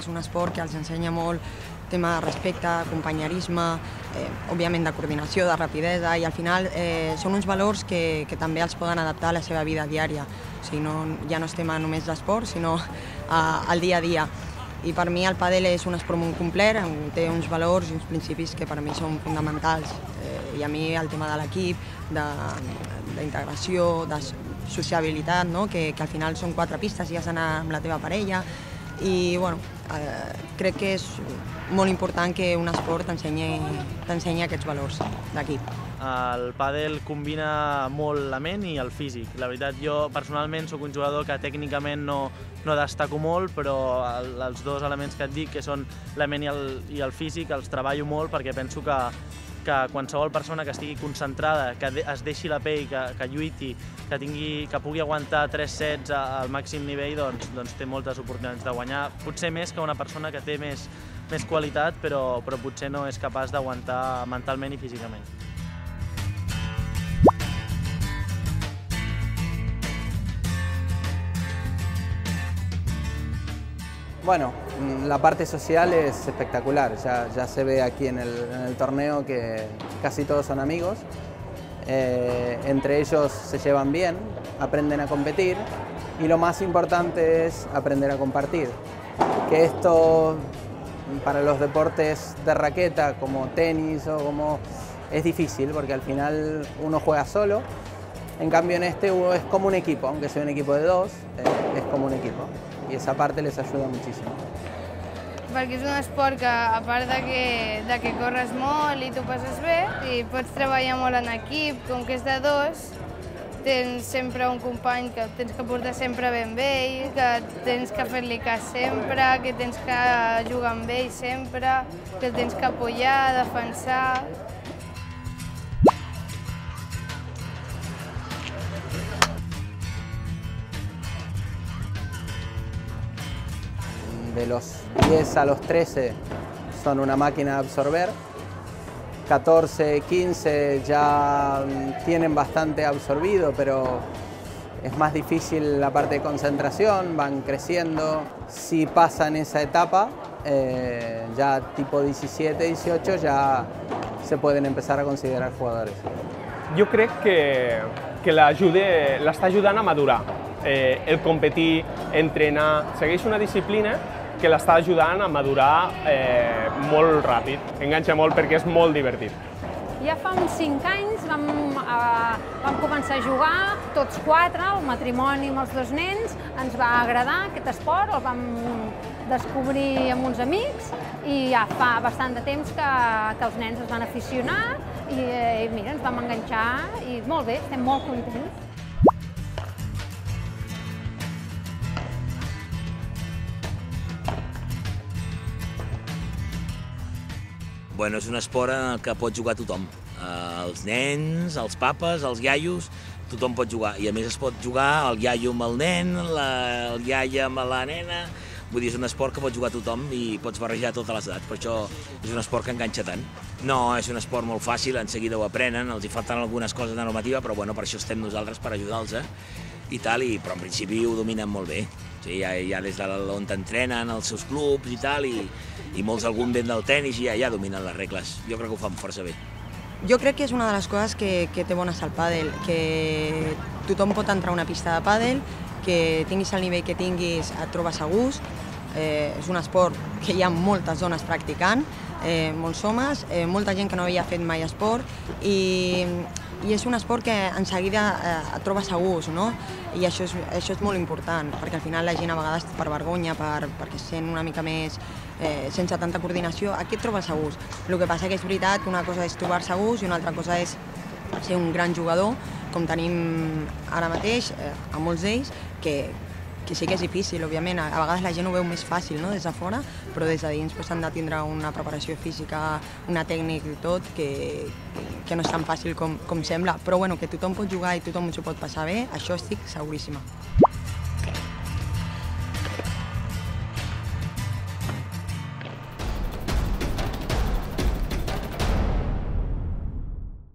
és un esport que els ensenya molt tema de respecte, companyerisme, òbviament de coordinació, de rapidesa, i al final són uns valors que també els poden adaptar a la seva vida diària. O sigui, ja no estem a només l'esport, sinó al dia a dia. I per mi el pàdel és un esport molt complet, té uns valors i uns principis que per mi són fonamentals. I a mi el tema de l'equip, d'integració, de sociabilitat, no? que al final són 4 pistes i has d'anar amb la teva parella. I bueno, crec que és molt important que un esport t'ensenyi aquests valors d'equip. El pàdel combina molt la ment i el físic. La veritat, jo personalment sóc un jugador que tècnicament no destaco molt, però els 2 elements que et dic, que són la ment i el físic, els treballo molt perquè penso que qualsevol persona que estigui concentrada, que es deixi la pell, que lluiti, que pugui aguantar 3 sets al màxim nivell, doncs té moltes oportunitats de guanyar. Potser més que una persona que té més qualitat, però potser no és capaç d'aguantar mentalment i físicament. Bueno, la parte social es espectacular, ya se ve aquí en el torneo que casi todos son amigos, entre ellos se llevan bien, aprenden a competir y lo más importante es aprender a compartir, que esto para los deportes de raqueta como tenis es difícil porque al final uno juega solo. En cambio en este es como un equipo, aunque sea un equipo de 2, es como un equipo y esa parte les ayuda muchísimo. Perquè és un esport que, a part de que corres molt i t'ho passes bé, i pots treballar molt en equip, com que és de 2, tens sempre un company que tens que portar sempre ben amb ell, que tens que fer-li cas sempre, que tens que jugar amb ell sempre, que el tens que apoyar, defensar. De los 10 a los 13 son una máquina de absorber, 14, 15 ya tienen bastante absorbido, pero es más difícil la parte de concentración, van creciendo. Si pasan esa etapa, ya tipo 17, 18 ya se pueden empezar a considerar jugadores. Jo crec que l'està ajudant a madurar. El competir, entrenar, segueix una disciplina que l'està ajudant a madurar molt ràpid. Enganxa molt perquè és molt divertit. Ja fa uns 5 anys vam començar a jugar tots 4, el matrimoni amb els 2 nens. Ens va agradar aquest esport, el vam descobrir amb uns amics i ja fa bastant de temps que els nens es van aficionar i mira, ens vam enganxar i molt bé, estem molt contents. Bueno, és un esport en el que pot jugar tothom. Els nens, els papes, els iaios, tothom pot jugar. I a més es pot jugar el iaio amb el nen, el iaia amb la nena. Vull dir, és un esport que pot jugar tothom i pots barrejar totes les edats. Per això és un esport que enganxa tant. No, és un esport molt fàcil, en seguida ho aprenen, els hi falten algunes coses de normativa, però bueno, per això estem nosaltres, per ajudar-los i tal, però en principi ho dominen molt bé. Ja des d'on t'entrenen, els seus clubs i tal, i molts algun vent del tenis i ja dominen les regles. Jo crec que ho fan força bé. Jo crec que és una de les coses que té bones al pàdel, que tothom pot entrar a una pista de pàdel, que tinguis el nivell que tinguis et trobes a gust. És un esport que hi ha moltes dones practicant, molts homes, molta gent que no havia fet mai esport i és un esport que en seguida et trobes a gust, no? I això és molt important, perquè al final la gent a vegades per vergonya, perquè es sent una mica més sense tanta coordinació, aquí et trobes a gust. El que passa que és veritat que una cosa és trobar-se a gust i una altra cosa és ser un gran jugador, com tenim ara mateix a molts d'ells, que sí que és difícil, òbviament. A vegades la gent ho veu més fàcil, no?, des de fora, però des de dins han de tindre una preparació física, una tècnica i tot, que no és tan fàcil com sembla. Però bueno, que tothom pot jugar i tothom s'ho pot passar bé, això estic seguríssima.